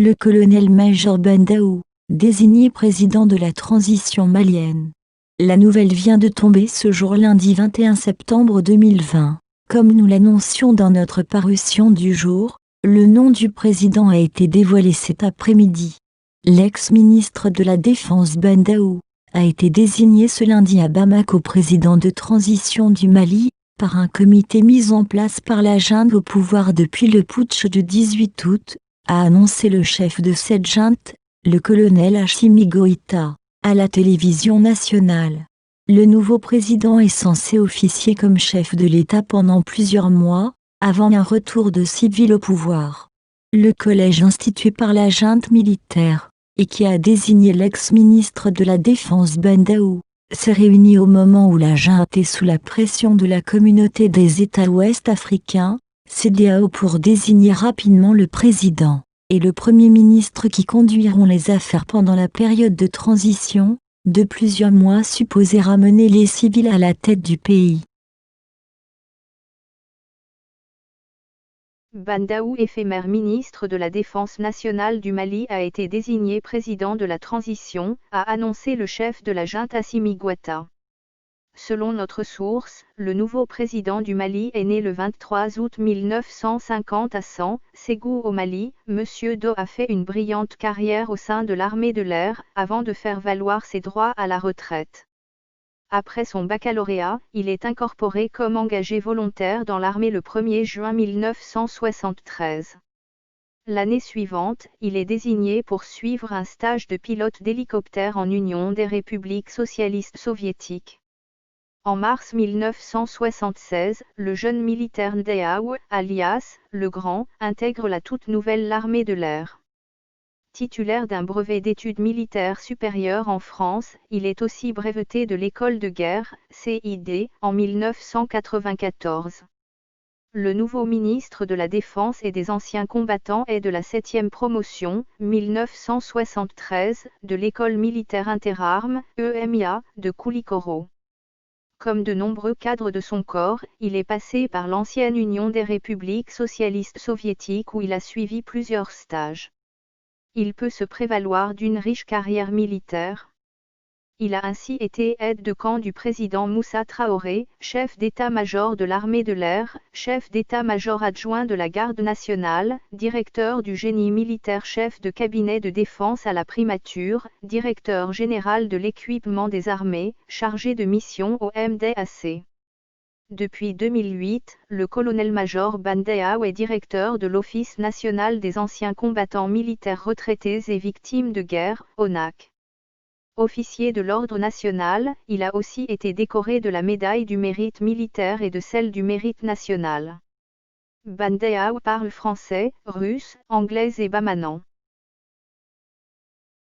Le colonel-major Bandaou, désigné président de la transition malienne. La nouvelle vient de tomber ce jour lundi 21 septembre 2020. Comme nous l'annoncions dans notre parution du jour, le nom du président a été dévoilé cet après-midi. L'ex-ministre de la Défense Bandaou a été désigné ce lundi à Bamako président de transition du Mali, par un comité mis en place par la junte au pouvoir depuis le putsch du 18 août, a annoncé le chef de cette junte, le colonel Assimi Goïta, à la télévision nationale. Le nouveau président est censé officier comme chef de l'État pendant plusieurs mois, avant un retour de civils au pouvoir. Le collège institué par la junte militaire, et qui a désigné l'ex-ministre de la Défense Bandaou, s'est réuni au moment où la junte est sous la pression de la communauté des États ouest-africains, CEDEAO, pour désigner rapidement le président et le Premier ministre qui conduiront les affaires pendant la période de transition, de plusieurs mois supposée ramener les civils à la tête du pays. Bandaou, éphémère ministre de la Défense nationale du Mali, a été désigné président de la transition, a annoncé le chef de la junte Assimi Goïta. Selon notre source, le nouveau président du Mali est né le 23 août 1950 à 100, Ségou au Mali. Monsieur Do a fait une brillante carrière au sein de l'armée de l'air, avant de faire valoir ses droits à la retraite. Après son baccalauréat, il est incorporé comme engagé volontaire dans l'armée le 1er juin 1973. L'année suivante, il est désigné pour suivre un stage de pilote d'hélicoptère en Union des républiques socialistes soviétiques. En mars 1976, le jeune militaire Ndeaou, alias le Grand, intègre la toute nouvelle armée de l'air. Titulaire d'un brevet d'études militaires supérieures en France, il est aussi breveté de l'école de guerre, CID, en 1994. Le nouveau ministre de la Défense et des anciens combattants est de la 7e promotion, 1973, de l'école militaire interarmes, EMIA, de Koulikoro. Comme de nombreux cadres de son corps, il est passé par l'ancienne Union des républiques socialistes soviétiques où il a suivi plusieurs stages. Il peut se prévaloir d'une riche carrière militaire. Il a ainsi été aide de camp du président Moussa Traoré, chef d'état-major de l'armée de l'air, chef d'état-major adjoint de la garde nationale, directeur du génie militaire, chef de cabinet de défense à la primature, directeur général de l'équipement des armées, chargé de mission au MDAC. Depuis 2008, le colonel-major Bandaou est directeur de l'Office national des anciens combattants militaires retraités et victimes de guerre, ONAC. Officier de l'Ordre national, il a aussi été décoré de la médaille du mérite militaire et de celle du mérite national. Bandaou parle français, russe, anglais et bamanan.